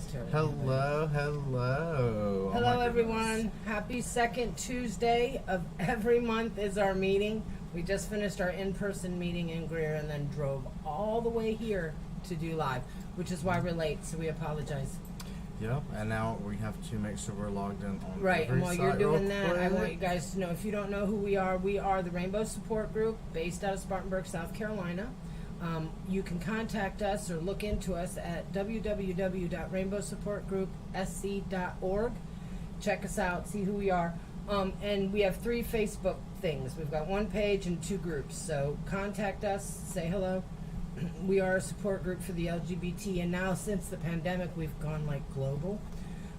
was terrible. Hello. Hello, everyone. Happy second Tuesday of every month is our meeting. We just finished our in-person meeting in Greer and then drove all the way here to do live, which is why we're late, so we apologize. Yep, and now we have to make sure we're logged in on Right, and while you're doing that, quick. I want you guys to know, if you don't know who we are the Rainbow Support Group based out of Spartanburg, South Carolina. You can contact us or look into us at www.rainbowsupportgroupsc.org. Check us out, see who we are. And we have 3 Facebook things. We've got 1 page and 2 groups. So contact us, say hello. We are a support group for the LGBT, and now since the pandemic, we've gone like global.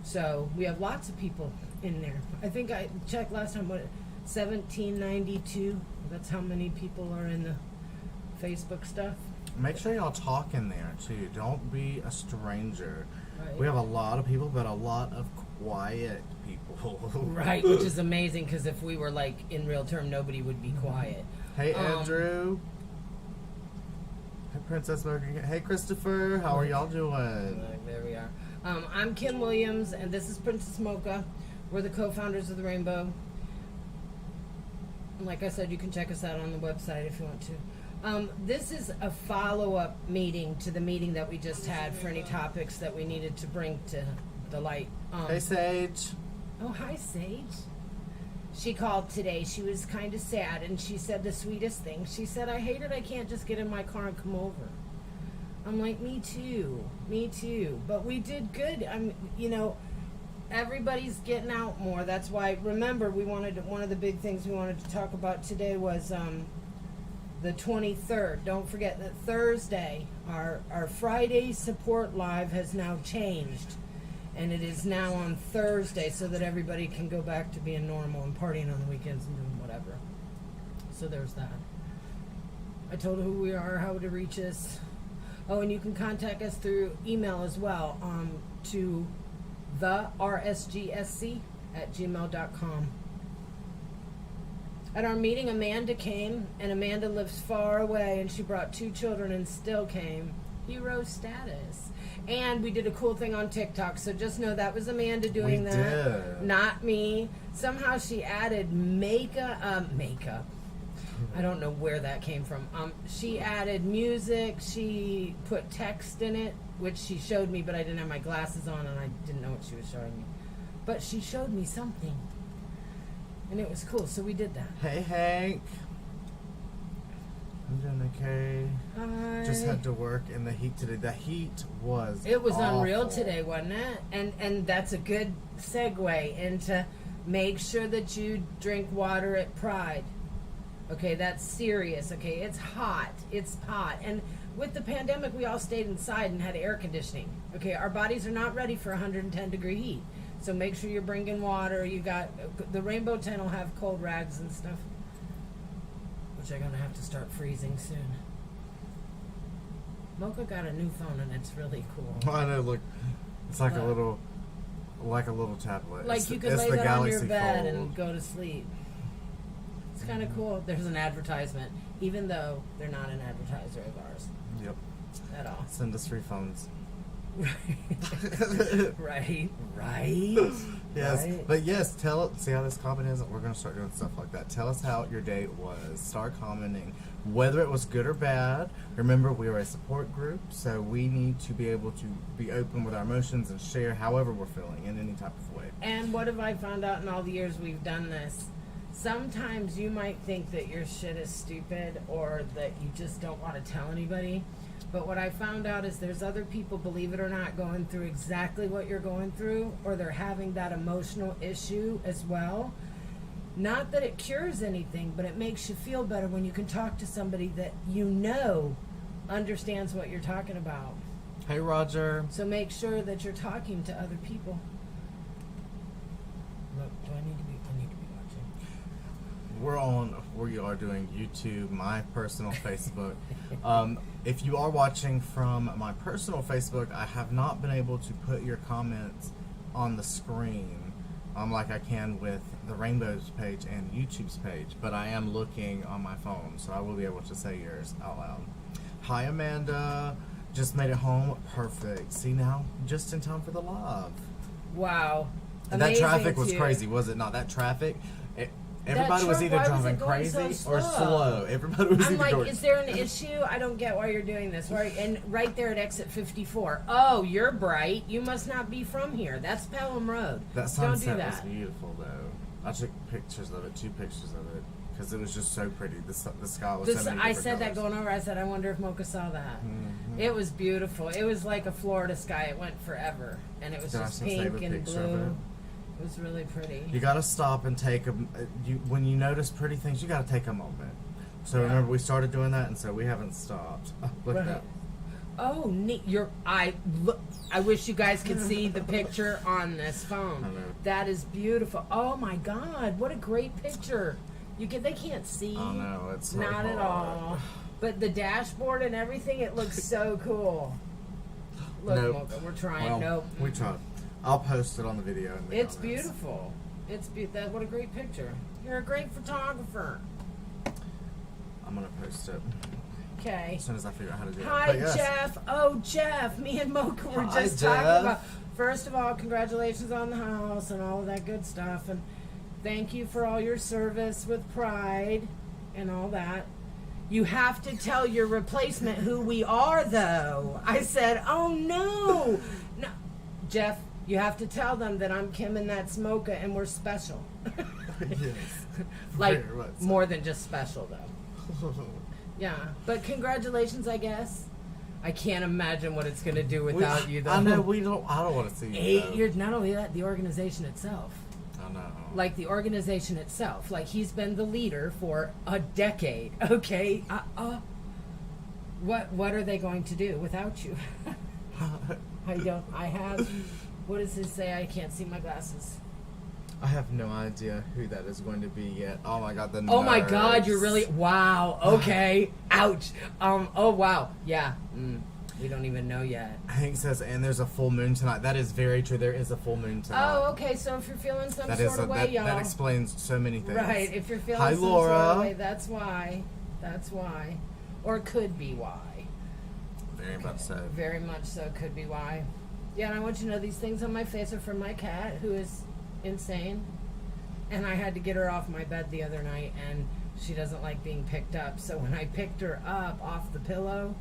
So we have lots of people in there. I think I checked last time, 1792. That's how many people are in the Facebook stuff. Make sure y'all talk in there too. Don't be a stranger. Right. We have a lot of people, but a lot of quiet people. Right, which is amazing, because if we were like in real term, nobody would be quiet. Hey, Andrew. Hey, Princess Burger. Hey, Christopher. How are y'all doing? There we are. I'm Kim Williams, and this is Princess Mocha. We're the co-founders of the Rainbow. And like I said, you can check us out on the website if you want to. This is a follow-up meeting to the meeting that we just had for any topics that we needed to bring to the light. Hey, Sage. Oh, hi, Sage. She called today. She was kind of sad, and she said the sweetest thing. She said, I hate it. I can't just get in my car and come over. I'm like, me too. Me too. But we did good. Everybody's getting out more. That's why, remember, one of the big things we wanted to talk about today was the 23rd. Don't forget that Thursday, our Friday support live has now changed. And it is now on Thursday, so that everybody can go back to being normal and partying on the weekends and doing whatever. So there's that. I told who we are, how to reach us. Oh, and you can contact us through email as well, to the rsgsc@gmail.com. At our meeting, Amanda came, and Amanda lives far away, and she brought 2 children and still came. Hero status. And we did a cool thing on TikTok, so just know that was Amanda doing that. Not me. Somehow she added makeup. I don't know where that came from. She added music. She put text in it, which she showed me, but I didn't have my glasses on, and I didn't know what she was showing me. But she showed me something, and it was cool, so we did that. Hey, Hank. I'm doing okay. Hi. Just had to work in the heat today. The heat was awful. Unreal today, wasn't it? And that's a good segue into make sure that you drink water at Pride. Okay, that's serious. Okay, it's hot. It's hot. And with the pandemic, we all stayed inside and had air conditioning. Okay, our bodies are not ready for 110 degree heat. So make sure you're bringing water. You got the Rainbow Tent will have cold rags and stuff, which I'm gonna have to start freezing soon. Mocha got a new phone and it's really cool. I know. Look, it's like a little tablet. Like you could lay that on your bed and go to sleep. It's kind of cool. There's an advertisement, even though they're not an advertiser of ours. Yep. At all. Send us free phones. Right. Yes, right. but yes, see how this comment is? We're going to start doing stuff like that. Tell us how your day was. Start commenting, whether it was good or bad. Remember, we are a support group, so we need to be able to be open with our emotions and share however we're feeling in any type of way. And what have I found out in all the years we've done this? Sometimes you might think that your shit is stupid or that you just don't want to tell anybody. But what I found out is there's other people, believe it or not, going through exactly what you're going through, or they're having that emotional issue as well. Not that it cures anything, but it makes you feel better when you can talk to somebody that you know understands what you're talking about. Hey, Roger. So make sure that you're talking to other people. Look, I need to be watching. We are doing YouTube, my personal Facebook. If you are watching from my personal Facebook, I have not been able to put your comments on the screen like I can with the Rainbows page and YouTube's page, but I am looking on my phone, so I will be able to say yours out loud. Hi, Amanda. just made it home. Perfect. See now, just in time for the live. Wow. And that Amazing traffic was too. crazy, was it not? That traffic, everybody was truck, either why was driving it going crazy so or slow? slow. Everybody was I'm either like, going. is there an issue? I don't get why you're doing this. Right, and right there at exit 54. Oh, you're bright. You must not be from here. That's Pelham Road. That Don't sunset do was that. beautiful, though. I took pictures of it, 2 pictures of it, because it was just so pretty. The sky was so many I different said that colors. going over. I said, I wonder if Mocha saw that. Mhm. It was beautiful. It was like a Florida sky. It went forever, and it was Did I just still save pink a and picture of blue. it? It was really pretty. You gotta stop and take a. When you notice pretty things, you gotta take a moment. So Yeah. remember, we started doing that, and so we haven't stopped. Oh, look Right. at that. Oh, neat! I wish you guys could see the picture on this phone. I know. That is beautiful. Oh my God, what a great picture! They can't see. Oh no, it's so Not at hard. all. But the dashboard and everything, it looks so cool. Look, Nope. Mocha, we're trying. Well, Nope. we tried. I'll post it on the video. In the It's comments. beautiful. What a great picture. You're a great photographer. I'm gonna post it Okay. as soon as I figure out how to do it. Hi, But yes. Jeff. Oh, Jeff. Me and Mocha were Hi, just Jeff. talking about. First of all, congratulations on the house and all of that good stuff. And thank you for all your service with Pride and all that. You have to tell your replacement who we are, though. I said, oh, no. No. Jeff, you have to tell them that I'm Kim and that's Mocha and we're special. Yes. Like, Very much so. more than just special, though. Yeah, but congratulations, I guess. I can't imagine what it's going to do without you, though. I know I don't want to see you. 8 though. years. Not only that, the organization itself. I know. Like the organization itself. Like he's been the leader for a decade. Okay. What are they going to do without you? I have. What does it say? I can't see my glasses. I have no idea who that is going to be yet. Oh my god, the Oh my nerves. God, you're really. Wow. Okay. Ouch. Oh wow. Yeah. We don't even know yet. Hank says, and there's a full moon tonight. That is very true. There is a full moon tonight. Oh, okay. So if you're feeling some That sort is of way, y'all. that explains so many things. Right. If you're feeling Hi, some sort of Laura. way, that's why. That's why. Or it could be why. Very much so. Very much so. Could be why. Yeah, and I want you to know these things on my face are from my cat, who is insane. And I had to get her off my bed the other night, and she doesn't like being picked up. So when I picked her up off the pillow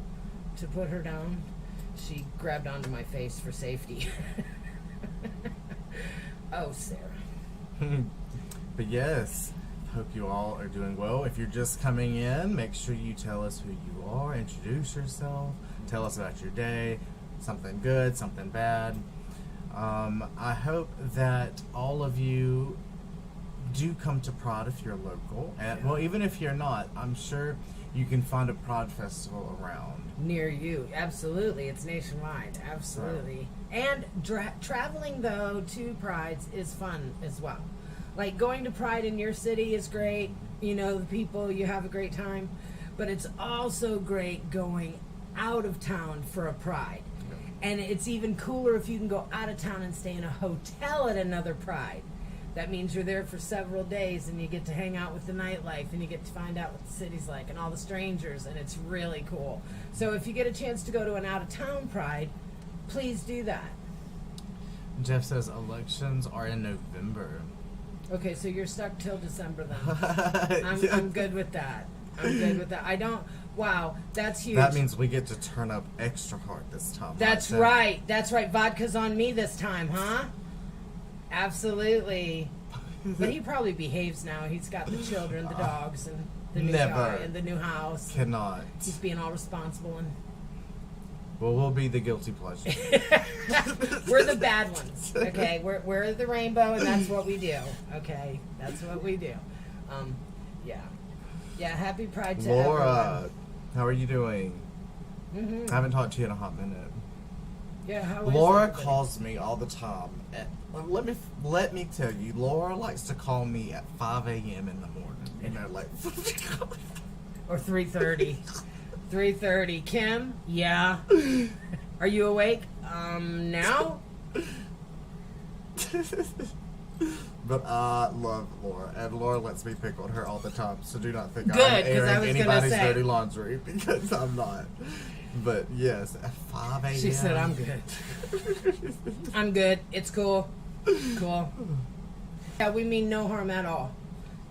to put her down, she grabbed onto my face for safety. Oh, Sarah. But yes, hope you all are doing well. If you're just coming in, make sure you tell us who you are, introduce yourself, tell us about your day, something good, something bad. I hope that all of you do come to Pride if you're local. And, well, even if you're not, I'm sure you can find a Pride festival around. Near you. Absolutely. It's nationwide. Absolutely. And traveling, though, to Prides is fun as well. Like, going to Pride in your city is great. You know, the people, you have a great time. But it's also great going out of town for a Pride. And it's even cooler if you can go out of town and stay in a hotel at another Pride. That means you're there for several days and you get to hang out with the nightlife and you get to find out what the city's like and all the strangers, and it's really cool. So if you get a chance to go to an out-of-town Pride, please do that. Jeff says elections are in November. Okay, so you're stuck till December then. I'm good with that. I'm good with that. I don't... Wow, that's huge. That means we get to turn up extra hard this time. That's right. That's right. Vodka's on me this time, huh? Absolutely. But he probably behaves now. He's got the children, the dogs, and the new Never. guy, and the new house. Cannot. He's being all responsible, and Well, we'll be the guilty pleasure. we're the bad ones. Okay, we're the rainbow, and that's what we do. Okay, that's what we do. Yeah. Happy Pride to Laura, how are you doing? everyone. I haven't talked to you in a hot minute. Yeah, how is Laura everybody? calls me all the time. Let me tell you, Laura likes to call me at 5 a.m. in the morning. You know, like Or 3:30. 3:30. Kim? Yeah. Are you awake? Now? But I love Laura, and Laura lets me pick on her all the time. So do not think Good, I'm 'cause I airing was gonna anybody's say. dirty laundry, because I'm not. But yes, at 5 a.m. She said, I'm good. I'm good. It's cool. Cool. Yeah, we mean no harm at all.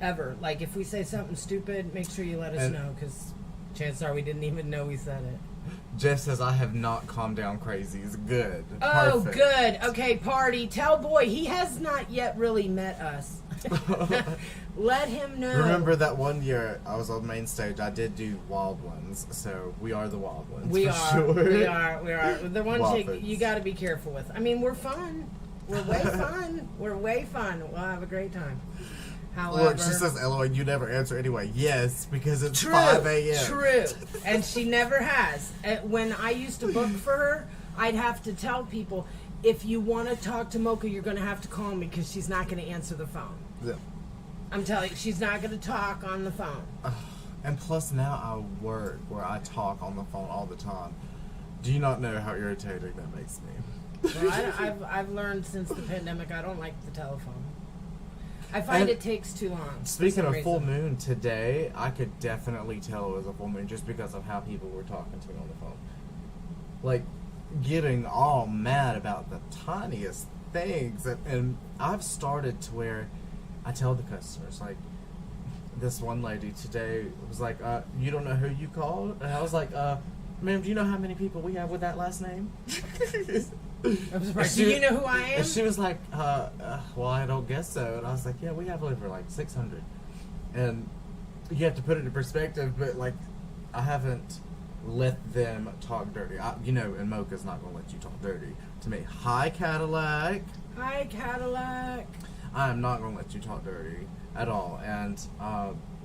Ever. Like, if we say something stupid, make sure you let us know, because chances are we didn't even know we said it. Jeff says, I have not calmed down crazy. It's good. Oh, Perfect. good. Okay, party. Tell Boy, he has not yet really met us. Let him know. Remember that one year I was on main stage, I did do Wild Ones, so we are the Wild Ones. We for are. Sure. We are. We are. The ones Wild you got to be careful with. I mean, we're fun. We're way fun. We're way fun. We'll have a great time. However, Look, she says, LOL, you never answer anyway. Yes, because it's true, 5 a.m. True. And she never has. When I used to book for her, I'd have to tell people, if you want to talk to Mocha, you're going to have to call me, because she's not going to answer the phone. Yeah. I'm telling you, she's not going to talk on the phone. And plus now I work where I talk on the phone all the time. Do you not know how irritating that makes me? Well, I've learned since the pandemic, I don't like the telephone. I find it takes too long. Speaking of full moon, today I could definitely tell it was a full moon just because of how people were talking to me on the phone. Like, getting all mad about the tiniest things. And I've started to where I tell the customers, like, this one lady today was like, you don't know who you called? And I was like, ma'am, do you know how many people we have with that last name? I'm surprised. Do you know who I am? And she was like, well, I don't guess so. And I was like, yeah, we have over like 600. And you have to put it in perspective, but like, I haven't let them talk dirty. And Mocha's not going to let you talk dirty to me. Hi, Cadillac. Hi, Cadillac. I am not going to let you talk dirty at all. And,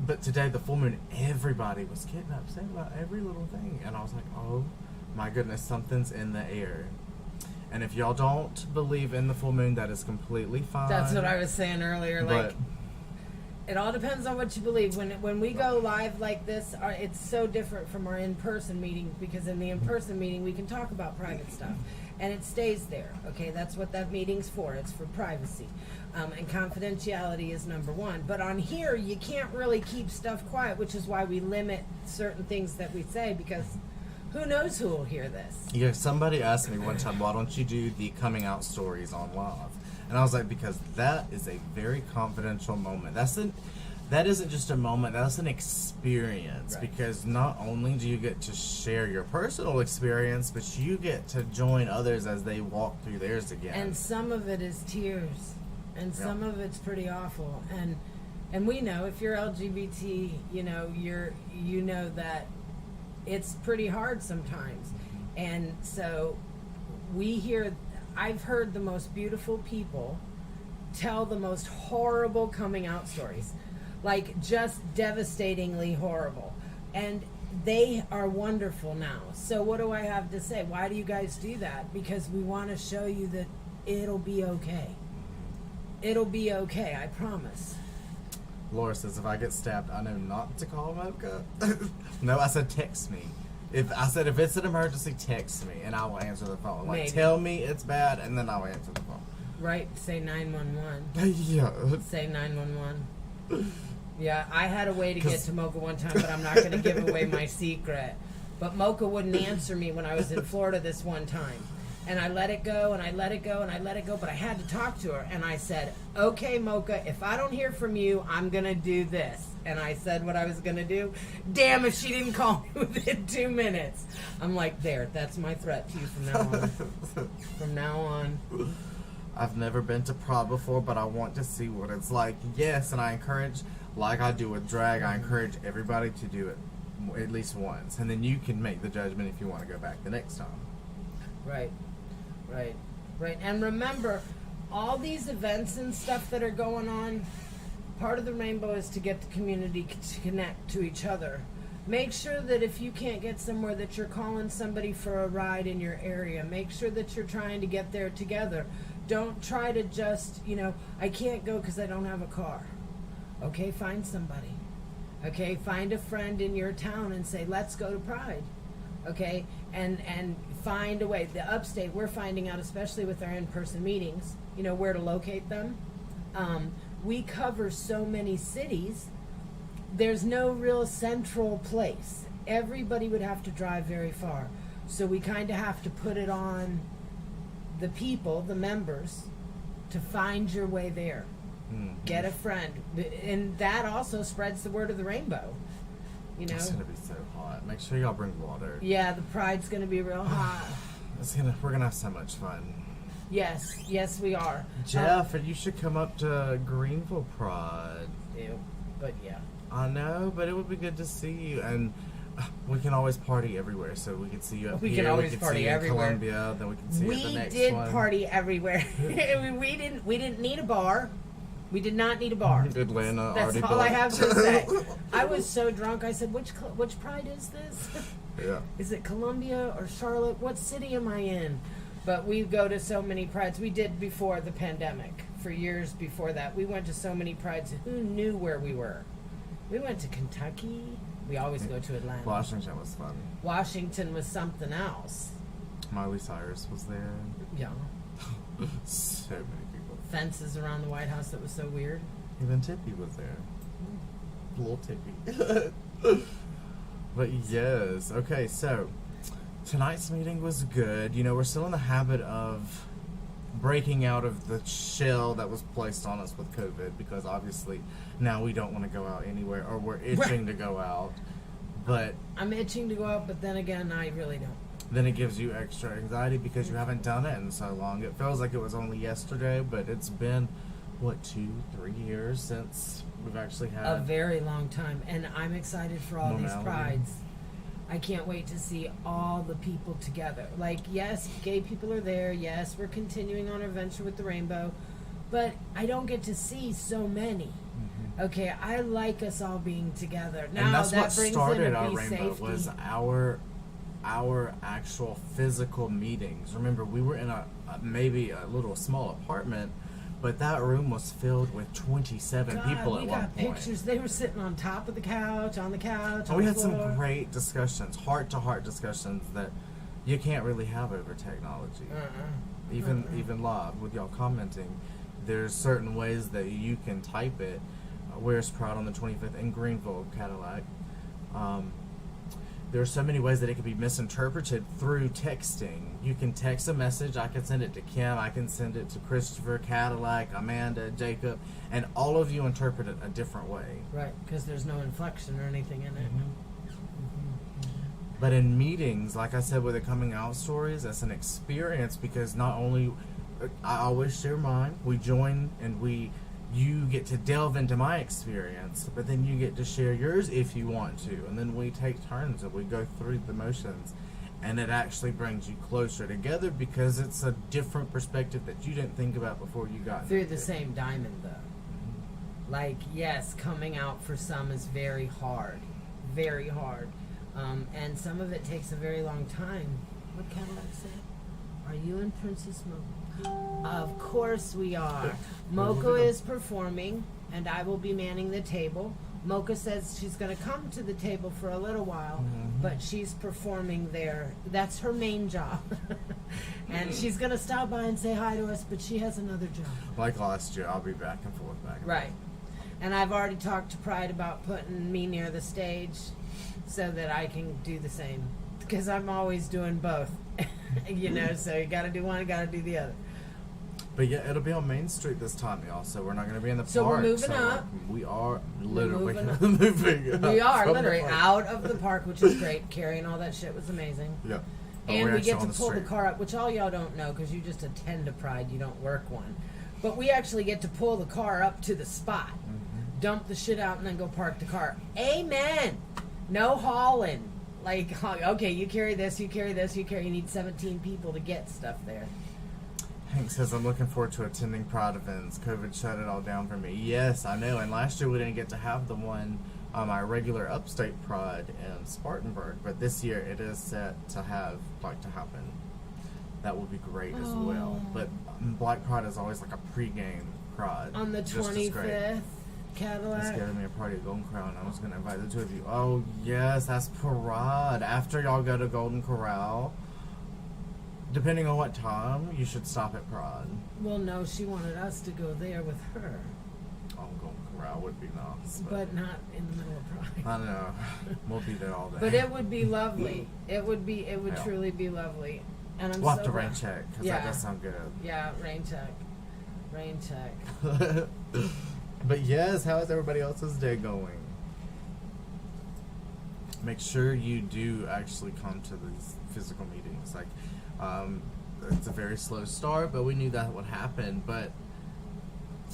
but today, the full moon, everybody was getting upset about every little thing. And I was like, oh my goodness, something's in the air. And if y'all don't believe in the full moon, that is completely fine. That's what I was saying earlier. Like, it all depends on what you believe. When we go live like this, it's so different from our in-person meeting, because in the in-person meeting, we can talk about private stuff. And it stays there, okay? That's what that meeting's for. It's for privacy. And confidentiality is number one. But on here, you can't really keep stuff quiet, which is why we limit certain things that we say, because who knows who will hear this? Yeah, somebody asked me one time, why don't you do the coming out stories on live? And I was like, because that is a very confidential moment. That isn't just a moment, that's an experience. Right. Because not only do you get to share your personal experience, but you get to join others as they walk through theirs again. And some of it is tears. And some of it's pretty awful. And we know, if you're LGBT, you know that it's pretty hard sometimes. And so I've heard the most beautiful people tell the most horrible coming out stories, like just devastatingly horrible. And they are wonderful now. So what do I have to say? Why do you guys do that? Because we want to show you that it'll be okay. It'll be okay, I promise. Laura says, if I get stabbed, I know not to call Mocha. No, I said text me. If it's an emergency, text me, and I will answer the phone. Like, Maybe. tell me it's bad, and then I will answer the phone. Right, say 911. Yeah. Say 911. Yeah, I had a way to get to Mocha one time, but I'm not going to give away my secret. But Mocha wouldn't answer me when I was in Florida this one time. And I let it go, and I let it go, and I let it go, but I had to talk to her. And I said, okay, Mocha, if I don't hear from you, I'm going to do this. And I said what I was going to do. Damn, if she didn't call me within 2 minutes. I'm like, that's my threat to you from now on. From now on. I've never been to Prague before, but I want to see what it's like. Yes, and I encourage, like I do with drag, I encourage everybody to do it at least once. And then you can make the judgment if you want to go back the next time. Right. And remember, all these events and stuff that are going on, part of the rainbow is to get the community to connect to each other. Make sure that if you can't get somewhere, that you're calling somebody for a ride in your area. Make sure that you're trying to get there together. Don't try to just, I can't go because I don't have a car. Okay, find somebody. Okay, find a friend in your town and say, let's go to Pride. Okay, and find a way. The upstate, we're finding out, especially with our in-person meetings, where to locate them. We cover so many cities, there's no real central place. Everybody would have to drive very far. So we kind of have to put it on the people, the members, to find your way there. Mm-hmm. Get a friend. And that also spreads the word of the rainbow. You know? It's gonna be so hot. Make sure y'all bring water. Yeah, the pride's gonna be real hot. We're gonna have so much fun. Yes, we are. Jeff, you should come up to Greenville Pride. Ew, but yeah. I know, but it would be good to see you, and we can always party everywhere. So we can see you up We here. can always we can party see you in everywhere. Columbia, then we can see you at the next We did one. party everywhere. we didn't need a bar. We did not need a bar. Atlanta That's already all I booked. have to say. I was so drunk. I said, "Which pride is this? Yeah. Is it Columbia or Charlotte? What city am I in?" But we go to so many prides. We did before the pandemic. For years before that, we went to so many prides. Who knew where we were? We went to Kentucky. We always go to Atlanta. Washington was fun. Washington was something else. Miley Cyrus was there. Yeah. So many people. Fences around the White House that was so weird. Even Tippy was there. Little Tippy. But yes. Okay, so tonight's meeting was good. You know, we're still in the habit of breaking out of the shell that was placed on us with COVID, because obviously now we don't want to go out anywhere, or we're itching to go out. But I'm itching to go out, but then again, I really don't. then it gives you extra anxiety because you haven't done it in so long. It feels like it was only yesterday, but it's been, what, 2-3 years since we've actually had A very long time, and I'm excited for all these Normality. prides. I can't wait to see all the people together. Like, yes, gay people are there. Yes, we're continuing on our venture with the rainbow, but I don't get to see so many. Mm-hmm. Okay, I like us all being together. Now and that's that what brings started in a our be rainbow safety. was our actual physical meetings. Remember, we were in a maybe a little small apartment, but that room was filled with 27 God, people we at got one point. pictures. They were sitting on top of the couch, on the couch. And on we the had floor. some great discussions, heart-to-heart discussions that you can't really have over technology. Even live with y'all commenting, there's certain ways that you can type it. Where's Proud on the 25th in Greenville, Cadillac. There are so many ways that it could be misinterpreted through texting. You can text a message. I can send it to Kim. I can send it to Christopher, Cadillac, Amanda, Jacob, and all of you interpret it a different way. Right, because there's no inflection or anything in it. But in meetings, like I said with the coming out stories, that's an experience, because not only I always share mine, we join and you get to delve into my experience, but then you get to share yours if you want to, and then we take turns and we go through the motions, and it actually brings you closer together because it's a different perspective that you didn't think about before you got Through into the it. same diamond, though. Like, yes, coming out for some is very hard. Very hard. And some of it takes a very long time. What Cadillac say? Are you and Princess Mocha? Of course we are. Mocha is performing, and I will be manning the table. Mocha says she's going to come to the table for a little while, but she's performing there. That's her main job. And she's going to stop by and say hi to us, but she has another job. Like last year, I'll be back and forth, back and Right. And I've already talked to Pride about putting me near the stage so that I can do the same. Because I'm always doing both. You know, so you got to do one, you got to do the other. But yeah, it'll be on Main Street this time, y'all. So we're not going to be in the So we're park. moving up. We are literally moving up. moving up. We are from the literally park. out of the park, which is great. Carrying all that shit was amazing. Yeah. But And we're we actually get to on pull the street. car up, which all y'all don't know because you just attend a Pride, you don't work one. But we actually get to pull the car up to the spot, dump the shit out, and then go park the car. Amen. No hauling. Like, okay, you carry this, you carry this, you carry. You need 17 people to get stuff there. Hank says, I'm looking forward to attending Pride events. COVID shut it all down for me. Yes, I know. And last year we didn't get to have the one, our regular upstate Pride in Spartanburg. But this year it is set to happen. That will be great as well. But Black Pride is always like a pregame Pride. On the just as great. 25th, Cadillac. It's giving me a party at Golden Corral, and I was going to invite the two of you. Oh, yes, that's Parade. After y'all go to Golden Corral, depending on what time, you should stop at Pride. Well, no, she wanted us to go there with her. Oh, Golden December. I would be nice. But not in the middle of Pride. I know. We'll be there all day. But it would be lovely. It would Yeah. truly be lovely. And I'm We'll so have to rain glad. check, because Yeah. that does sound good. Yeah, rain check. Rain check. But yes, how is everybody else's day going? Make sure you do actually come to these physical meetings. Like, it's a very slow start, but we knew that would happen. But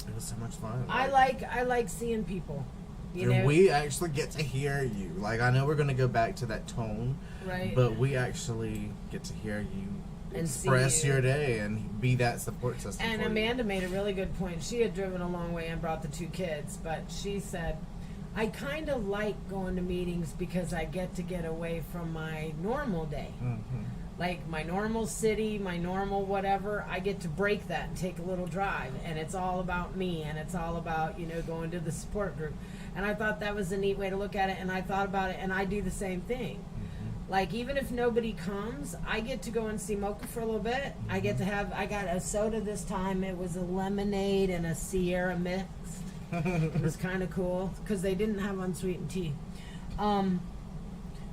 it was so much fun. I like seeing people. You and know, we actually get to hear you. Like, I know we're going to go back to that tone, right? but we actually get to hear you And see express you. your day and be that support system. And for Amanda made a really good point. She had driven a long way and brought the 2 kids, but she said, I kind of like going to meetings because I get away from my normal day. you. Mm-hmm. Like my normal city, my normal whatever, I get to break that and take a little drive. And it's all about me, and it's all about, going to the support group. And I thought that was a neat way to look at it, and I thought about it, and I do the same thing. Like, even if nobody comes, I get to go and see Mocha for a little bit. I get to I got a soda this time. It was a lemonade and a Sierra mix. It was kind of cool, because they didn't have unsweetened tea.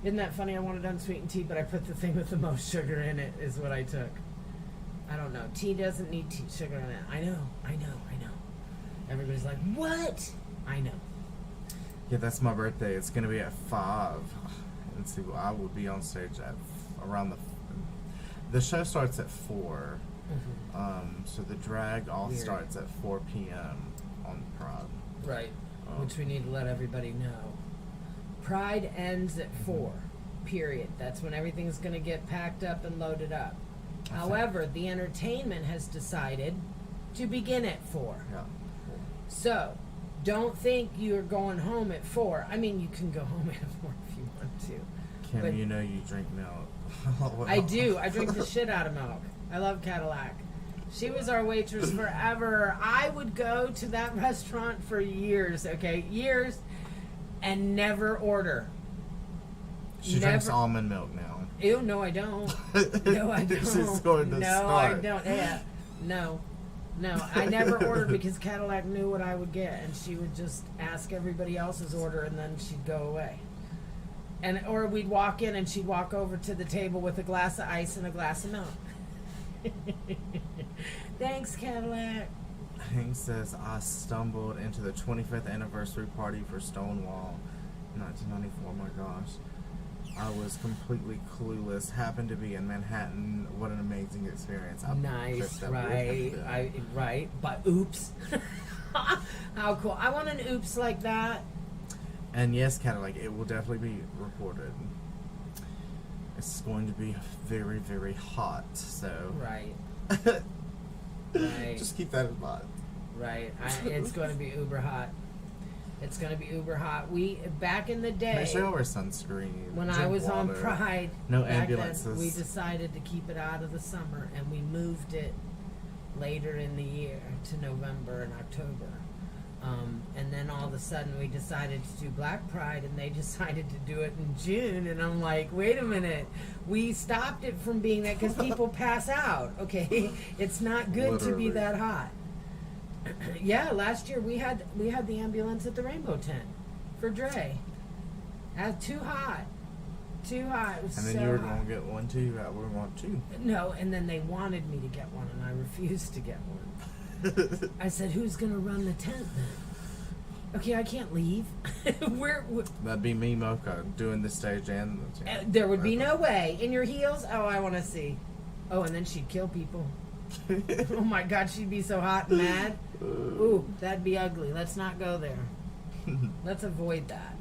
Isn't that funny? I wanted unsweetened tea, but I put the thing with the most sugar in it is what I took. I don't know. Tea doesn't need sugar in it. I know. Everybody's like, what? I know. Yeah, that's my birthday. It's going to be at 5. And see, I will be on stage at around the show starts at 4. So the drag all Weird. starts at 4 p.m. on Pride. Right. Which we need to let everybody know. Pride ends at 4. Period. That's when everything's going to get packed up and loaded up. However, the entertainment has decided to begin at 4. Yeah. So, don't think you're going home at 4. I mean, you can go home at 4 if you want to. Kim, But- you know you drink milk. I do. I drink the shit out of milk. I love Cadillac. She was our waitress forever. I would go to that restaurant for years, years, and never order. She drinks almond milk now. Ew, no, I don't. No, I don't. She's going to no, start. I don't. Yeah. No, I never ordered because Cadillac knew what I would get, and she would just ask everybody else's order, and then she'd go away. Or we'd walk in, and she'd walk over to the table with a glass of ice and a glass of milk. Thanks, Cadillac. Hank says, I stumbled into the 25th anniversary party for Stonewall 1994. My gosh. I was completely clueless. Happened to be in Manhattan. What an amazing experience. Nice, right. But oops. How cool. I want an oops like that. And yes, Cadillac, it will definitely be recorded. It's going to be very, very hot, so... Right. Right. Just keep that in mind. Right. It's going to be uber hot. It's going to be uber hot. Back in the day... Make sure you wear sunscreen. When drink I was water. on Pride, No back then, ambulances. we decided to keep it out of the summer, and we moved it later in the year to November and October. And then all of a sudden we decided to do Black Pride, and they decided to do it in June. And I'm like, wait a minute. We stopped it from being that because people pass out, okay? It's not good to be Literally. that hot. Yeah, last year we had the ambulance at the Rainbow Tent for Dre. Too hot. Too hot. It was And then so you were hot. going to get one too. I would want two. No, and then they wanted me to get one, and I refused to get one. I said, who's going to run the tent then? Okay, I can't leave. That'd be me, Mocha, doing the stage and the tent. There would be no way. In your heels? Oh, I want to see. Oh, and then she'd kill people. Oh my God, she'd be so hot and mad. Ooh, that'd be ugly. Let's not go there. Let's avoid that.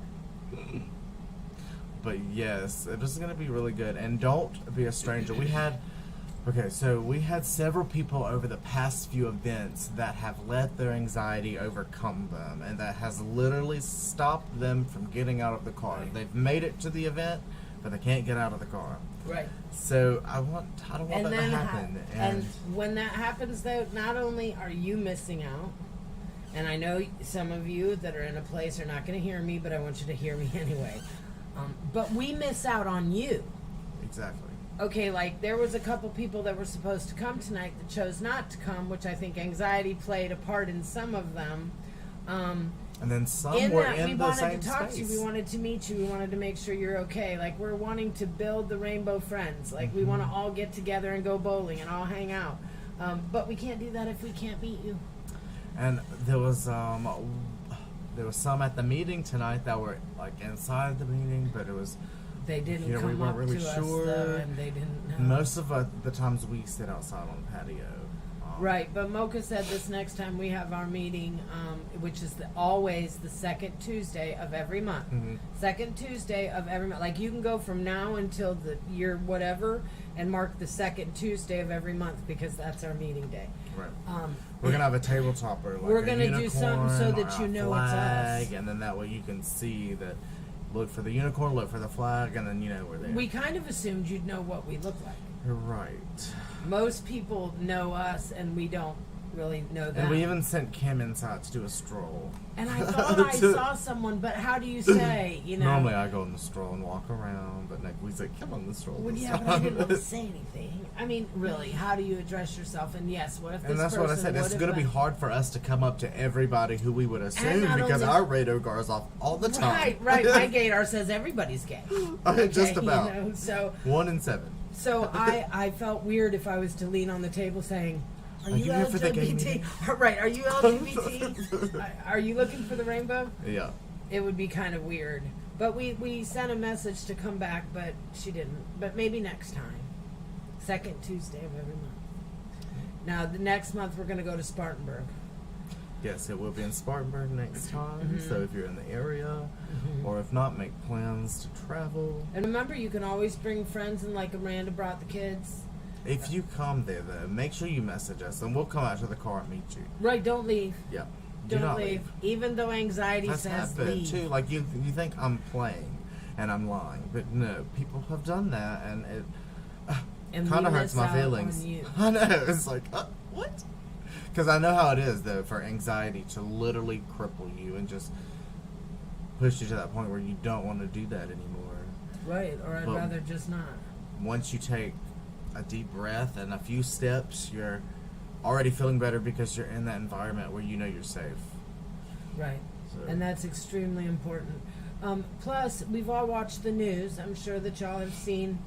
But yes, it is going to be really good. And don't be a stranger. We had several people over the past few events that have let their anxiety overcome them, and that has literally stopped them from getting out of the car. Right. They've made it to the event, but they can't get out of the car. Right. So I don't want that to happen. And when that happens, though, not only are you missing out, and I know some of you that are in a place are not going to hear me, but I want you to hear me anyway. But we miss out on you. Exactly. Okay, like there was a couple people that were supposed to come tonight that chose not to come, which I think anxiety played a part in some of them. And then some in were that in we the wanted same to talk space. to you, we wanted to meet you, we wanted to make sure you're okay. Like, we're wanting to build the Rainbow Friends. Like, we want to all get together and go bowling and all hang out. But we can't do that if we can't meet you. And there was some at the meeting tonight that were like inside the meeting, but it was They didn't we come weren't up really to sure. us, though, and they didn't know. Most of the times we sit outside on the patio. Right, but Mocha said this next time we have our meeting, which is always the second Tuesday of every month. Mhm. Second Tuesday of every month. Like, you can go from now until the year whatever and mark the second Tuesday of every month because that's our meeting day. Right. We're gonna have a table topper. Like We're a gonna do something so unicorn that or you a know it's us. flag, and then that way you can see that. Look for the unicorn, look for the flag, and then you know we're there. We kind of assumed you'd know what we look like. You're right. Most people know us, and we don't really know that. And we even sent Kim inside to do a stroll. And I thought I saw someone, but how do you say, you know? Normally I go on the stroll and walk around, but like we said, come on the stroll. Well, this yeah, but I time. didn't want to say anything. I mean, really, how do you address yourself? And yes, what if this And that's person, what I said. It's going to be hard for us to come up to everybody who we would assume not because only- our radar goes off all the time. Right. My gaydar says everybody's gay. Just about. You know, so 1 in 7. I felt weird if I was to lean on the table saying, Are you you here for the gay LGBT? meeting? Right, are you LGBT? Are you looking for the rainbow? Yeah. It would be kind of weird. But we sent a message to come back, but she didn't. But maybe next time. Second Tuesday of every month. Now, the next month we're going to go to Spartanburg. Yes, it will be in Spartanburg next time. Mm-hmm. So if you're in the area, or if not, make plans to travel. And remember, you can always bring friends, and like Amanda brought the kids. If you come there, though, make sure you message us, and we'll come out to the car and meet you. Right, don't leave. Yeah. Do Don't not leave. Even though anxiety That's says happened leave. too. Like you think I'm playing and I'm lying, but no, people have done that, and it And kind we of hurts miss my out feelings. on you. I know. It's like what? Because I know how it is though for anxiety to literally cripple you and just push you to that point where you don't want to do that anymore. Right, or I'd But- rather just not. Once you take a deep breath and a few steps, you're already feeling better because you're in that environment where you know you're safe. Right. So- And that's extremely important. Plus, we've all watched the news. I'm sure that y'all have seen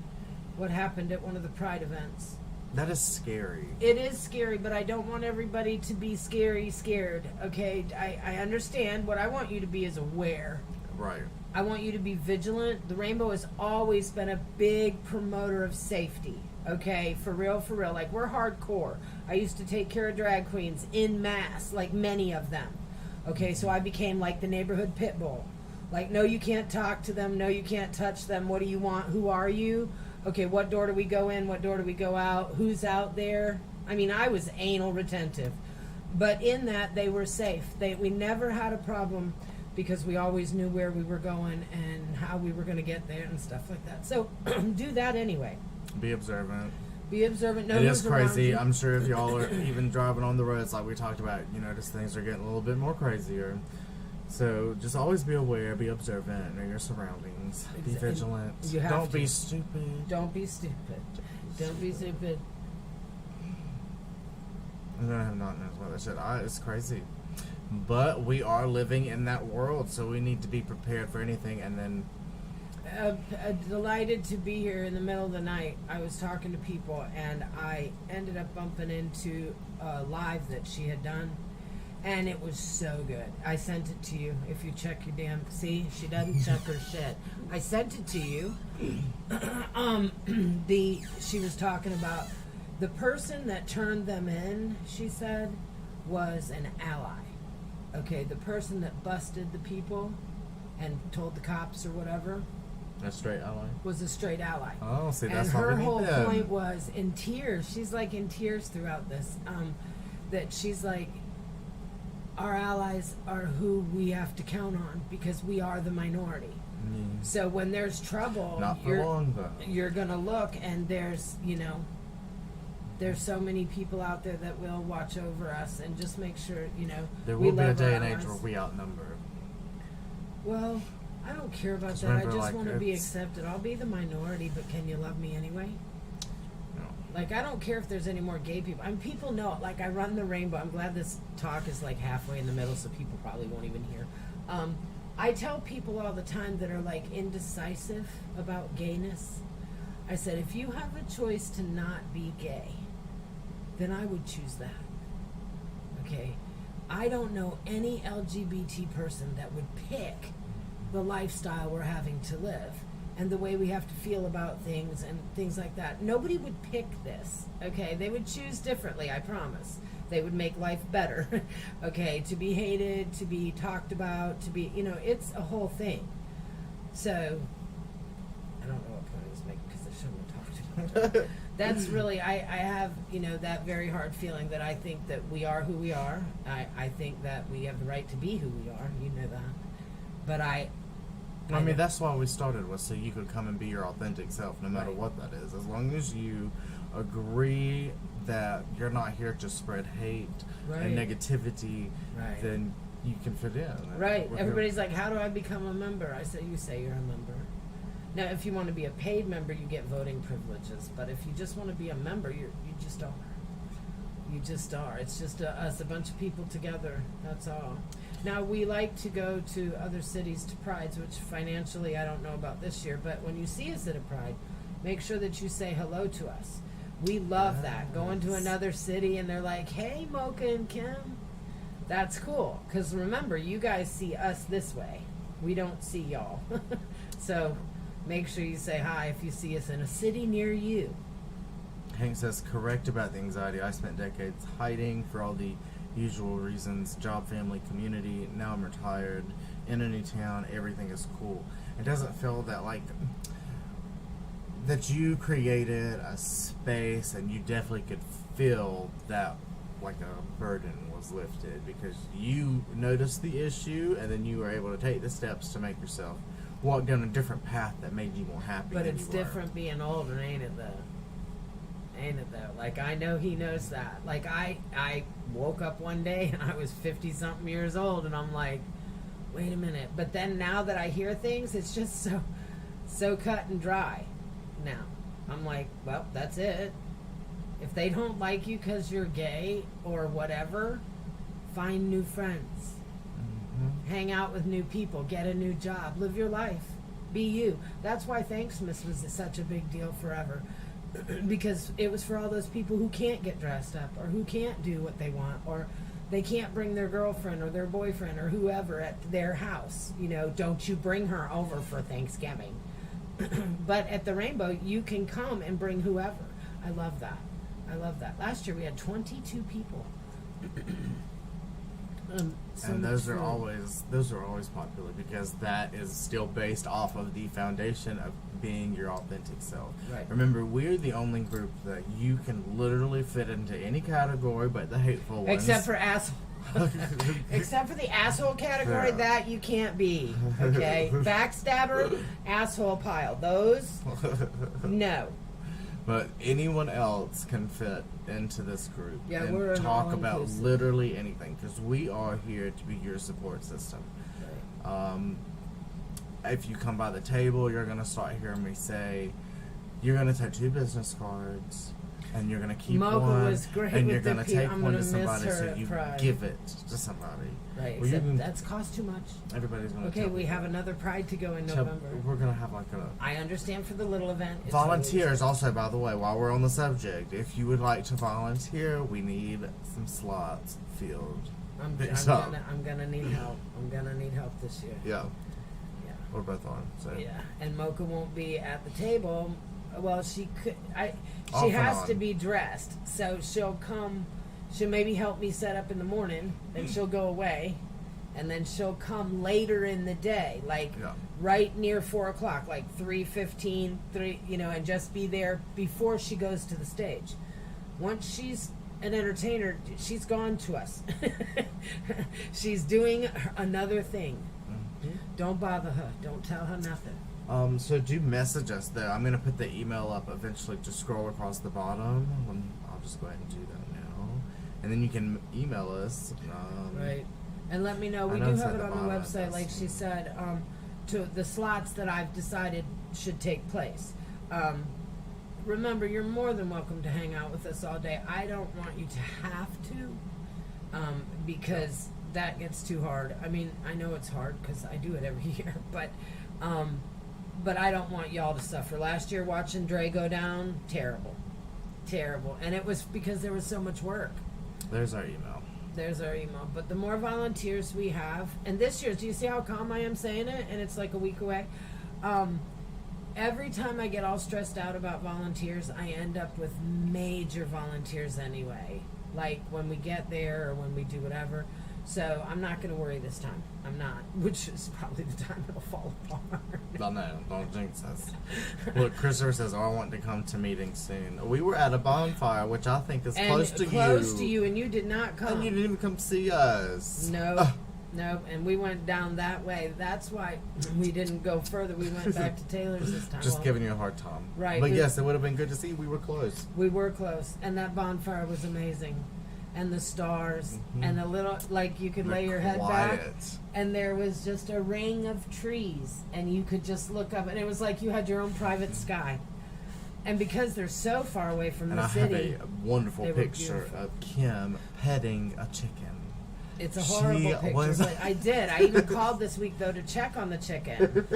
what happened at one of the Pride events. That is scary. It is scary, but I don't want everybody to be scared, okay? I understand. What I want you to be is aware. Right. I want you to be vigilant. The Rainbow has always been a big promoter of safety, okay? For real, for real. Like, we're hardcore. I used to take care of drag queens en masse, like many of them. Okay, so I became like the neighborhood pit bull. Like, no, you can't talk to them. No, you can't touch them. What do you want? Who are you? Okay, what door do we go in? What door do we go out? Who's out there? I mean, I was anal retentive. But in that, they were safe. We never had a problem because we always knew where we were going and how we were going to get there and stuff like that. So do that anyway. Be observant. Be observant. Know It is who's around crazy. you. I'm sure if y'all are even driving on the roads like we talked about, you notice things are getting a little bit more crazier. So just always be aware, be observant, know your surroundings, be Exa- vigilant. you have Don't to. be stupid. Don't be stupid. Don't be stupid. I'm gonna have not knows what I said. It's crazy. But we are living in that world, so we need to be prepared for anything. And then Delighted to be here in the middle of the night. I was talking to people, and I ended up bumping into a live that she had done, and it was so good. I sent it to you. If you check your damn... See, she doesn't check her shit. I sent it to you. She was talking about the person that turned them in, she said, was an ally. Okay, the person that busted the people and told the cops or whatever a straight ally. was a straight ally. Oh, see, And that's her what we whole need then. point was in tears. She's like in tears throughout this. That she's like, our allies are who we have to count on because we are the minority. Mm. So when there's trouble, Not for long, though. you're gonna look, and there's there's so many people out there that will watch over us and just make sure There we will be a love day our and age allies. where we outnumber. Well, I don't care about 'Cause that. I remember, just like, want to be it's- accepted. I'll be the minority, but can you love me anyway? No. Like, I don't care if there's any more gay people. I mean, people know it. Like, I run the rainbow. I'm glad this talk is like halfway in the middle, so people probably won't even hear. I tell people all the time that are like indecisive about gayness, I said, if you have a choice to not be gay, then I would choose that. Okay? I don't know any LGBT person that would pick the lifestyle we're having to live and the way we have to feel about things and things like that. Nobody would pick this, okay? They would choose differently, I promise. They would make life better, okay? To be hated, to be talked about, to be, it's a whole thing. So, I don't know what point I was making because I shouldn't have talked about it. That's really, I have, that very hard feeling that I think that we are who we are. I think that we have the right to be who we are, you know that. But I mean, that's why we started, was so you could come and be your authentic self, no matter what that is. As long as you agree that you're not here to spread hate and negativity, then you can fit in. Right. Everybody's like, how do I become a member? I say, you say you're a member. Now, if you want to be a paid member, you get voting privileges. But if you just want to be a member, you just are. You just are. It's just us, a bunch of people together. That's all. Now, we like to go to other cities to prides, which financially I don't know about this year. But when you see us at a pride, make sure that you say hello to us. We love that. Going to another city and they're like, hey, Mocha and Kim. That's cool. Because remember, you guys see us this way. We don't see y'all. So make sure you say hi if you see us in a city near you. Hank says, correct about the anxiety. I spent decades hiding for all the usual reasons. Job, family, community. Now I'm retired. In a new town. Everything is cool. It doesn't feel that that you created a space and you definitely could feel that like a burden was lifted because you noticed the issue and then you were able to take the steps to make yourself walk down a different path that made you more happy. But it's different being older, ain't it though? Ain't it though? Like, I know he knows that. Like, I woke up one day and I was 50-something years old and I'm like, wait a minute. But then now that I hear things, it's just so cut and dry now. I'm like, well, that's it. If they don't like you because you're gay or whatever, find new friends. Mm-hmm. Hang out with new people. Get a new job. Live your life. Be you. That's why Thanksmas was such a big deal forever. Because it was for all those people who can't get dressed up or who can't do what they want or they can't bring their girlfriend or their boyfriend or whoever at their house. Don't you bring her over for Thanksgiving. But at the Rainbow, you can come and bring whoever. I love that. I love that. Last year we had 22 people. And those are always popular because that is still based off of the foundation of being your authentic self. Right. Remember, we're the only group that you can literally fit into any category but the hateful ones. Except for asshole. Except for the asshole category, that you can't be. Okay? Backstabber, asshole pile. Those, no. But anyone else can fit into this group and talk about literally anything because we are here to be your support system. Right. If you come by the table, you're going to start hearing me say, you're going to take 2 business cards and you're going to keep Mocha one was great and with you're going to take one to somebody so you Pride. give it to somebody. Right, well, that's cost too much. Everybody's going to Okay, we have another Pride to go in November. We're going to have I understand for the little event. Volunteers also, by the way, while we're on the subject, if you would like to volunteer, we need some slots filled. I'm gonna need help. I'm gonna need help this year. Yeah. We're both on. So. Yeah, and Mocha won't be at the table. Well, she could. She has to be dressed, so she'll come. She'll maybe help me set up in the morning, then she'll go away, and then she'll come later in the day, right near 4:00, like 3:15, and just be there before she goes to the stage. Once she's an entertainer, she's gone to us. She's doing another thing. Don't bother her. Don't tell her nothing. So do message us though. I'm gonna put the email up eventually. Just scroll across the bottom. I'll just go ahead and do that now, and then you can email us. Right, and let me know. We do have it on the website, like she said. To the slots that I've decided should take place. remember, you're more than welcome to hang out with us all day. I don't want you to have to, because that gets too hard. I mean, I know it's hard because I do it every year, but I don't want y'all to suffer. Last year, watching Dre go down, terrible, and it was because there was so much work. There's our email. But the more volunteers we have, and this year, do you see how calm I am saying it? And it's like a week away. Every time I get all stressed out about volunteers, I end up with major volunteers anyway. Like when we get there or when we do whatever. So I'm not going to worry this time. I'm not, which is probably the time it'll fall apart. Well, no, don't jinx us. Look, Christopher says, I want to come to meetings soon. We were at a bonfire, which I think is close to you. Close to you, and you did not come. And you didn't even come see us. No, and we went down that way. That's why we didn't go further. We went back to Taylor's this time. Just giving you a hard time. Right. But yes, it would have been good to see. We were close. We were close, and that bonfire was amazing. And the stars, and the little, like, you could lay your head back, and there was just a ring of trees, and you could just look up, and it was like you had your own private sky. And because they're so far away from the city, I have a wonderful picture of Kim petting a chicken. It's a horrible picture, but I did. I even called this week, though, to check on the chicken.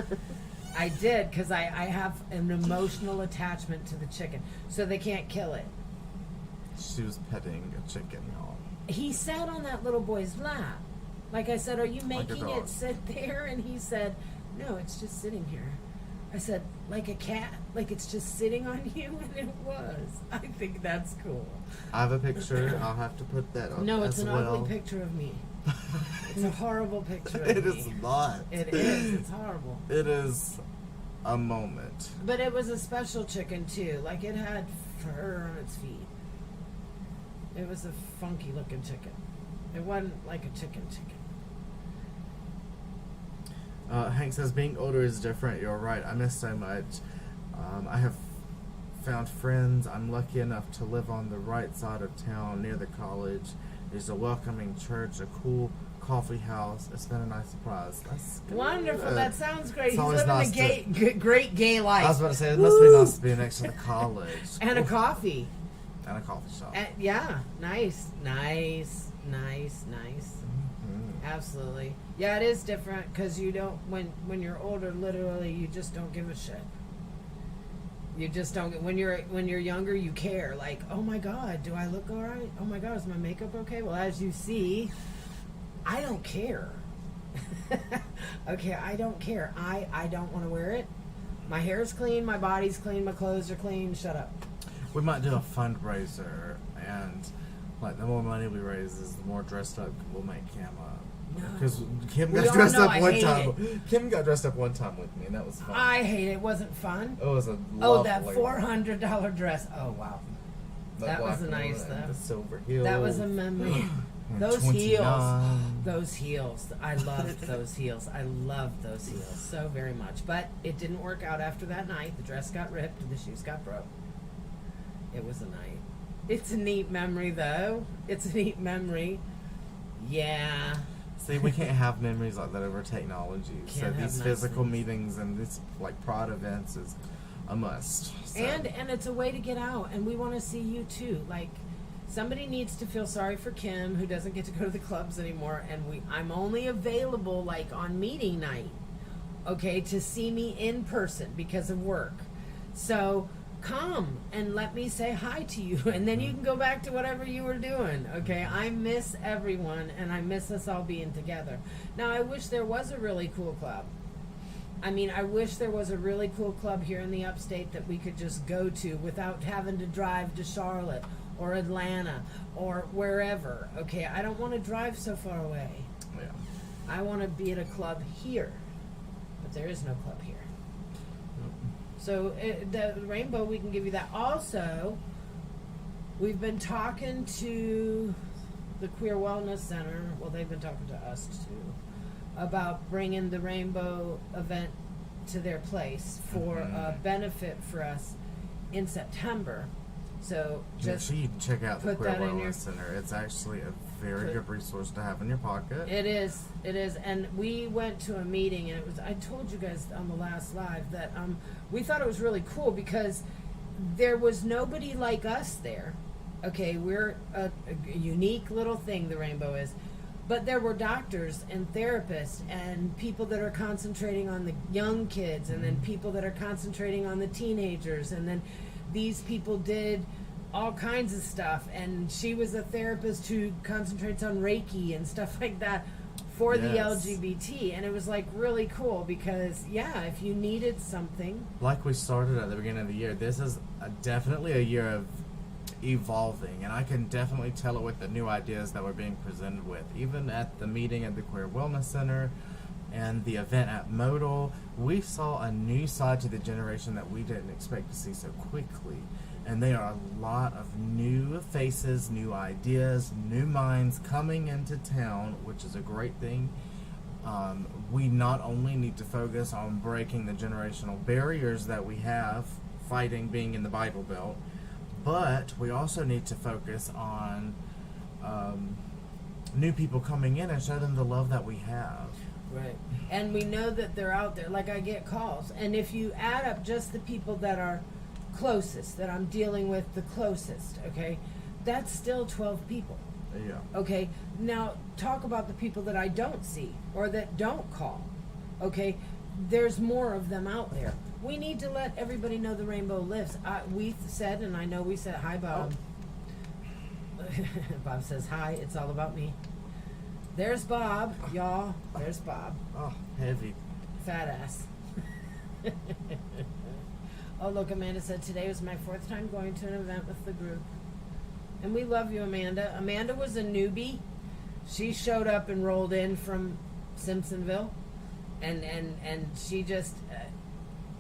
I did, because I have an emotional attachment to the chicken, so they can't kill it. She was petting a chicken, y'all. He sat on that little boy's lap. Like I said, are you making it sit there? And he said, no, it's just sitting here. I said, like a cat? Like it's just sitting on you? And it was. I think that's cool. I have a picture. I'll have to put that up. No, it's an ugly picture of me. It's a horrible picture of me. It is not. It is. It's horrible. It is a moment. But it was a special chicken, too. Like it had fur on its feet. It was a funky looking chicken. It wasn't like a chicken. Hank says, being older is different. You're right. I miss so much. I have found friends. I'm lucky enough to live on the right side of town near the college. There's a welcoming church, a cool coffee house. It's been a nice surprise. That's wonderful. Good. That sounds great. It's He's always living nice a great gay life. I was about to say, it must be nice to be next to the college. And a coffee. And a coffee shop. Yeah, nice. Absolutely. Yeah, it is different because you don't, when you're older, literally, you just don't give a shit. You just don't. When you're younger, you care. Like, oh my God, do I look all right? Oh my God, is my makeup okay? Well, as you see, I don't care. Okay, I don't care. I don't want to wear it. My hair's clean, my body's clean, my clothes are clean. Shut up. We might do a fundraiser, and like the more money we raise, is the more dressed up we'll make Kim up. Because Kim got dressed up one time. Kim got dressed up one time with me, and that was fun. I hate it. It wasn't fun. It was a that $400 dress. Oh wow, that was nice though. The silver heels. That was a memory. Those 29. heels. I loved those heels. I loved those heels so very much. But it didn't work out after that night. The dress got ripped, and the shoes got broke. It was a night. It's a neat memory, though. It's a neat memory. Yeah. See, we can't have memories like that over technology. So these nice physical things. meetings and this like pride events is a must. So. And it's a way to get out, and we want to see you too. Like somebody needs to feel sorry for Kim, who doesn't get to go to the clubs anymore, and I'm only available like on meeting night, okay, to see me in person because of work. So come and let me say hi to you, and then you can go back to whatever you were doing. Okay, I miss everyone, and I miss us all being together. Now I wish there was a really cool club. I mean, I wish there was a really cool club here in the upstate that we could just go to without having to drive to Charlotte or Atlanta or wherever. Okay, I don't want to drive so far away. Yeah. I want to be at a club here, but there is no club here. So the Rainbow, we can give you that. Also, we've been talking to the Queer Wellness Center. Well, they've been talking to us too about bringing the Rainbow event to their place for a benefit for us in September. So just you should check out the put Queer that in Wellness your Center. It's actually a very good resource to have in your pocket. It is, and we went to a meeting, and it was. I told you guys on the last live that we thought it was really cool because there was nobody like us there. Okay, we're a unique little thing, the rainbow is. But there were doctors and therapists and people that are concentrating on the young kids, and then people that are concentrating on the teenagers, and then these people did all kinds of stuff. And she was a therapist who concentrates on Reiki and stuff like that for the LGBT. And it was like really cool because, yeah, if you needed something. Like we started at the beginning of the year, this is definitely a year of evolving, and I can definitely tell it with the new ideas that we're being presented with. Even at the meeting at the Queer Wellness Center and the event at Modal, we saw a new side to the generation that we didn't expect to see so quickly. And there are a lot of new faces, new ideas, new minds coming into town, which is a great thing. We not only need to focus on breaking the generational barriers that we have fighting being in the Bible Belt, but we also need to focus on new people coming in and show them the love that we have. Right. And we know that they're out there. Like, I get calls. And if you add up just the people that are closest, that I'm dealing with the closest, okay, that's still 12 people. Yeah. Okay. Now, talk about the people that I don't see or that don't call. Okay. There's more of them out there. We need to let everybody know the rainbow lives. We said, and I know we said, hi, Bob. Oh. Bob says, hi, it's all about me. There's Bob, y'all. There's Bob. Oh, heavy. Fat ass. Oh, look, Amanda said, today was my 4th time going to an event with the group. And we love you, Amanda. Amanda was a newbie. She showed up and rolled in from Simpsonville. And she just...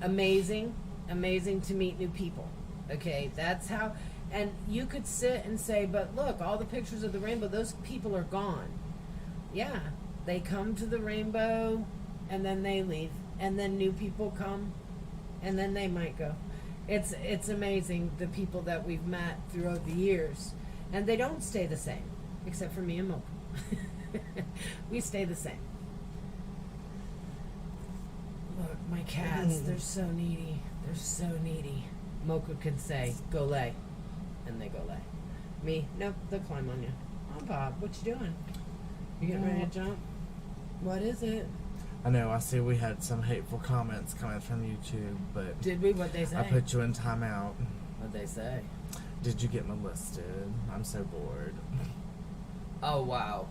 amazing to meet new people. Okay, that's how. And you could sit and say, but look, all the pictures of the rainbow, those people are gone. Yeah, they come to the rainbow and then they leave, and then new people come and then they might go. It's amazing, the people that we've met throughout the years, and they don't stay the same, except for me and Mocha. We stay the same. Look, my cats, they're so needy. They're so needy. Mocha could say, go lay. And they go lay. Me, nope, they'll climb on you. Oh, Bob, what you doing? You getting ready to jump? What is it? I know, I see we had some hateful comments coming from YouTube, but... Did we? What'd they say? I put you in timeout. What'd they say? Did you get molested? I'm so bored. Oh, wow.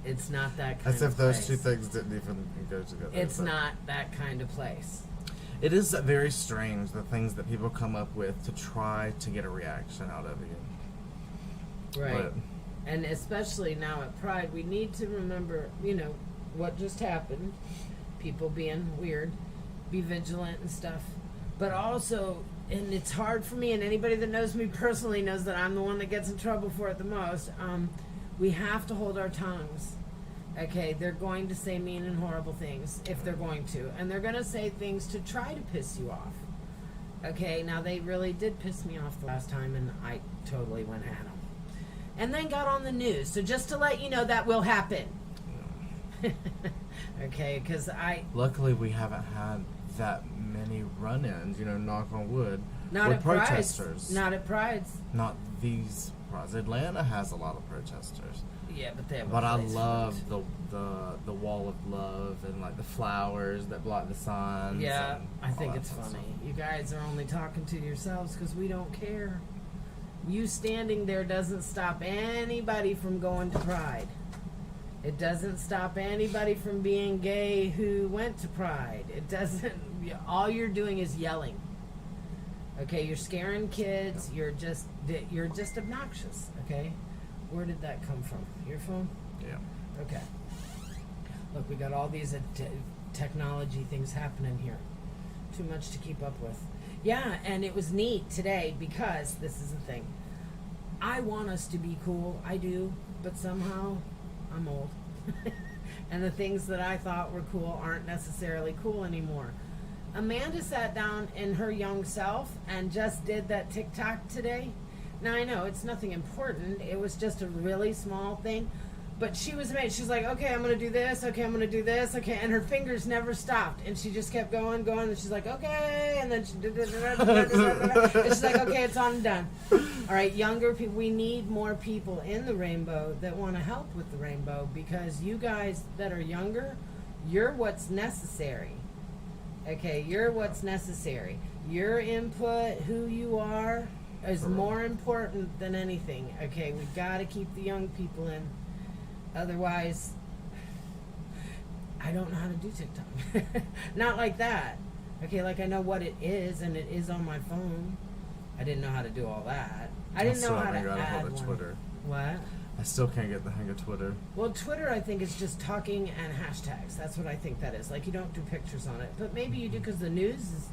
It's not that kind As of if those place. two things didn't even go together. It's but not that kind of place. It is very strange, the things that people come up with to try to get a reaction out of you. Right. But, and especially now at Pride, we need to remember, what just happened. People being weird. Be vigilant and stuff. But also, and it's hard for me, and anybody that knows me personally knows that I'm the one that gets in trouble for it the most. We have to hold our tongues. Okay, they're going to say mean and horrible things if they're going to. And they're going to say things to try to piss you off. Okay, now they really did piss me off the last time, and I totally went at them. And then got on the news. So just to let you know, that will happen. Okay, because luckily, we haven't had that many run-ins, knock on wood, not with at protesters. Prides. Not at Prides. Not these Prides. Atlanta has a lot of protesters. Yeah, but they have. But I love the wall of love and like the flowers that block the signs. Yeah, I think it's funny. funny. You guys are only talking to yourselves because we don't care. You standing there doesn't stop anybody from going to Pride. It doesn't stop anybody from being gay who went to Pride. It doesn't. All you're doing is yelling. Okay, you're scaring kids. You're just obnoxious. Okay, where did that come from? Your phone? Yeah. Okay. Look, we got all these technology things happening here. Too much to keep up with. Yeah, and it was neat today because this is the thing. I want us to be cool. I do, but somehow I'm old. And the things that I thought were cool aren't necessarily cool anymore. Amanda sat down in her young self and just did that TikTok today. Now I know it's nothing important. It was just a really small thing. But she was amazed. She's like, okay, I'm going to do this. Okay, I'm going to do this. Okay. And her fingers never stopped. And she just kept going. And she's like, okay. And then she and she's like, okay, it's on and done. All right, younger people, we need more people in the rainbow that want to help with the rainbow, because you guys that are younger, you're what's necessary. Okay, you're what's necessary. Your input, who you are, is more important than anything. Okay, we got to keep the young people in. Otherwise, I don't know how to do TikTok. Not like that. Okay, like I know what it is, and it is on my phone. I didn't know how to do all that. I didn't know how to add one. Twitter. What? I still can't get the hang of Twitter. Well, Twitter, I think, is just talking and hashtags. That's what I think that is. Like, you don't do pictures on it. But maybe you do, because the news is...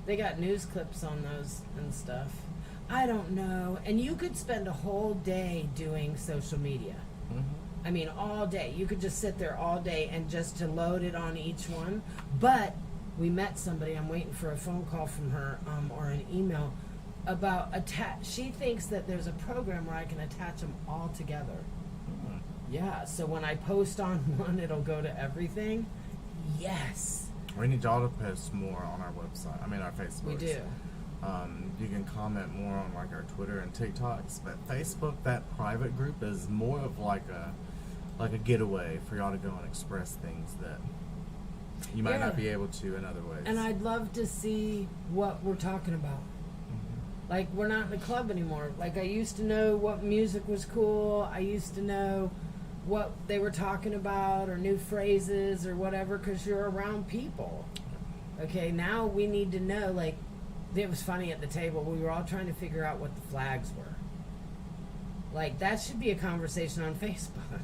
They got news clips on those and stuff. I don't know. And you could spend a whole day doing social media. Mm-hmm. I mean, all day. You could just sit there all day and just to load it on each one. But we met somebody. I'm waiting for a phone call from her or an email about she thinks that there's a program where I can attach them all together. Mm. Yeah, so when I post on one, it'll go to everything. Yes. We need y'all to post more on our website. I mean, our Facebook. We do. You can comment more on like our Twitter and TikToks, but Facebook, that private group, is more of like a getaway for y'all to go and express things that you might not be able to in other ways. And I'd love to see what we're talking about. Like, we're not in the club anymore. Like, I used to know what music was cool. I used to know what they were talking about, or new phrases or whatever, because you're around people. Okay, now we need to know, like, it was funny at the table. We were all trying to figure out what the flags were. Like, that should be a conversation on Facebook.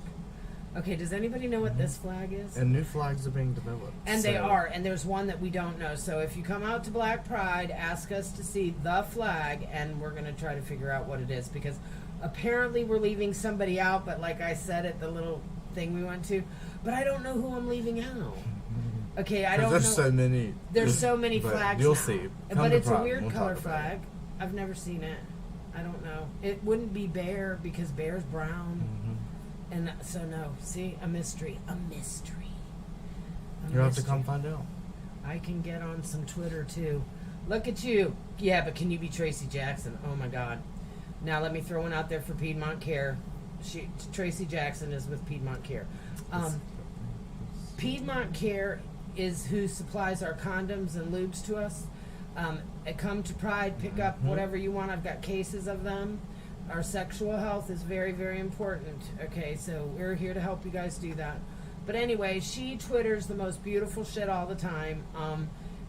Okay, does anybody know what this flag is? And new flags are being developed. And they are, and there's one that we don't know. So if you come out to Black Pride, ask us to see the flag, and we're going to try to figure out what it is. Because apparently we're leaving somebody out, but like I said at the little thing we went to, but I don't know who I'm leaving out. Okay, I don't know. There's so many. There's so many but flags you'll now. see. But it's a weird color flag. I've never seen it. I don't know. It wouldn't be bear, because bear's brown. And so no, see, a mystery. You'll have to come find out. I can get on some Twitter too. Look at you. Yeah, but can you be Tracy Jackson? Oh my God. Now let me throw one out there for Piedmont Care. Tracy Jackson is with Piedmont Care. Piedmont Care is who supplies our condoms and lubes to us. Come to Pride, pick up whatever you want. I've got cases of them. Our sexual health is very, very important. Okay, so we're here to help you guys do that. But anyway, she Twitters the most beautiful shit all the time,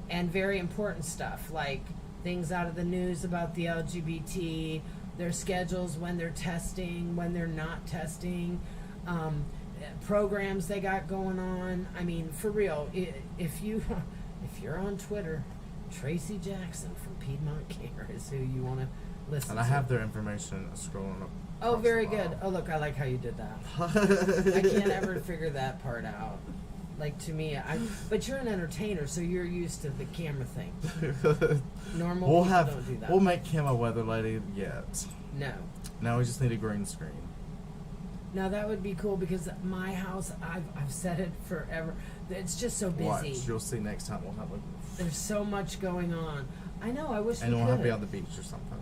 and very important stuff, like things out of the news about the LGBT, their schedules, when they're testing, when they're not testing, programs they got going on. I mean, for real, if you're on Twitter, Tracy Jackson from Piedmont Care is who you want to listen and I have their information scrolling up. Oh, very good. Oh, look, I like how you did that. I can't ever figure that part out. Like, to me, but you're an entertainer, so you're used to the camera thing. Normal people don't do that. We'll make Kim a weather lady yet. No. Now we just need a green screen. Now that would be cool, because my house, I've said it forever. It's just so busy. Watch, you'll see next time we'll have There's so much going on. I know. I wish. And we'll have to be on the beach or something.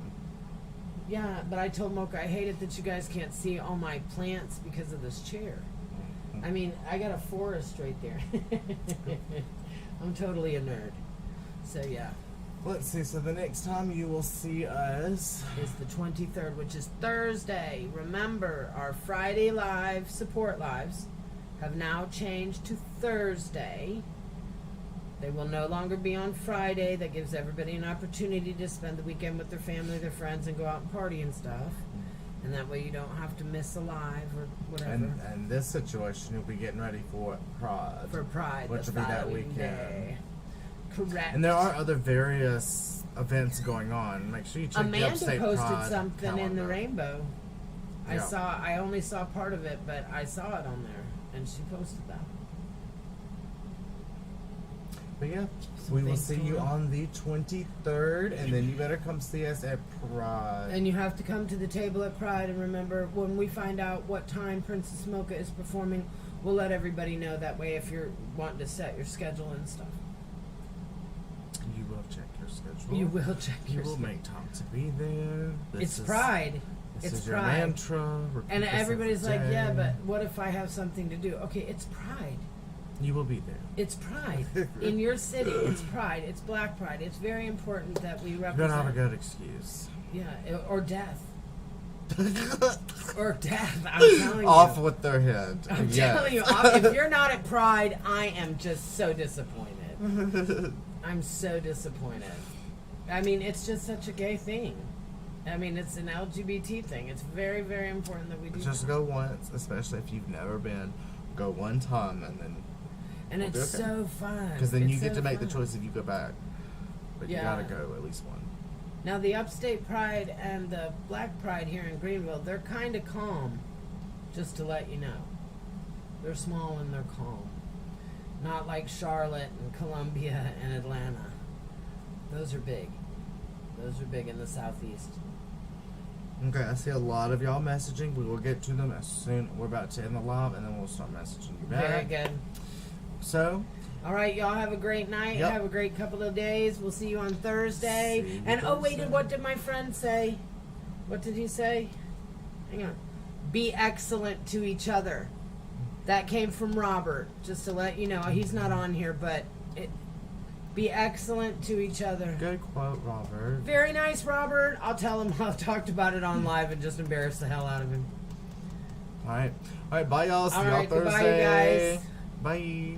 Yeah, but I told Mocha I hate it that you guys can't see all my plants because of this chair. I mean, I got a forest right there. I'm totally a nerd. So yeah. Let's see. So the next time you will see us is the 23rd, which is Thursday. Remember, our Friday live support lives have now changed to Thursday. They will no longer be on Friday. That gives everybody an opportunity to spend the weekend with their family, their friends, and go out and party and stuff. And that way you don't have to miss a live or whatever. And this situation, you'll be getting ready for Pride. For Pride, which will be that weekend. Day. Correct. And there are other various events going on. Make sure you check the Upstate posted Pride something calendar. in the Rainbow. Yeah. I only saw part of it, but I saw it on there, and she posted that. But yeah, Some we will things see going you on. on the 23rd, and then you better come see us at Pride. And you have to come to the table at Pride, and remember, when we find out what time Princess Mocha is performing, we'll let everybody know. That way, if you're wanting to set your schedule and stuff. You will check your schedule. You will check You your will schedule. make time to be there. It's Pride. This It's is your Pride. mantra. Repeat And this everybody's every like, yeah, day. but what if I have something to do? Okay, it's Pride. You will be there. It's Pride. In your city, it's Pride. It's Black Pride. It's very important that we You're represent. gonna have a good excuse. Yeah, or death. Or death, I'm telling you. Off with their head. I'm Yes. telling you, if you're not at Pride, I am just so disappointed. I'm so disappointed. I mean, it's just such a gay thing. I mean, it's an LGBT thing. It's very, very important that we do Just that. go once, especially if you've never been. Go one time, and then And we'll be it's okay. so fun. Because then It's you get so to make the fun. choice if you go back. But Yeah. you gotta go at least one. Now, the Upstate Pride and the Black Pride here in Greenville, they're kind of calm, just to let you know. They're small and they're calm. Not like Charlotte and Columbia and Atlanta. Those are big. Those are big in the Southeast. Okay, I see a lot of y'all messaging. We will get to them as soon. We're about to end the live, and then we'll start messaging you Very back. good. So, All right, y'all have a great night. Yep. Have a great couple of days. We'll see you on Thursday. See you And oh wait, Thursday. and what did my friend say? What did he say? Hang on. Be excellent to each other. That came from Robert. Just to let you know, he's not on here, but be excellent to each other. good quote, Robert. Very nice, Robert. I'll tell him I've talked about it on live and just embarrass the hell out of him. All right, bye, y'all. See All y'all right, goodbye, you Thursday. guys. Bye.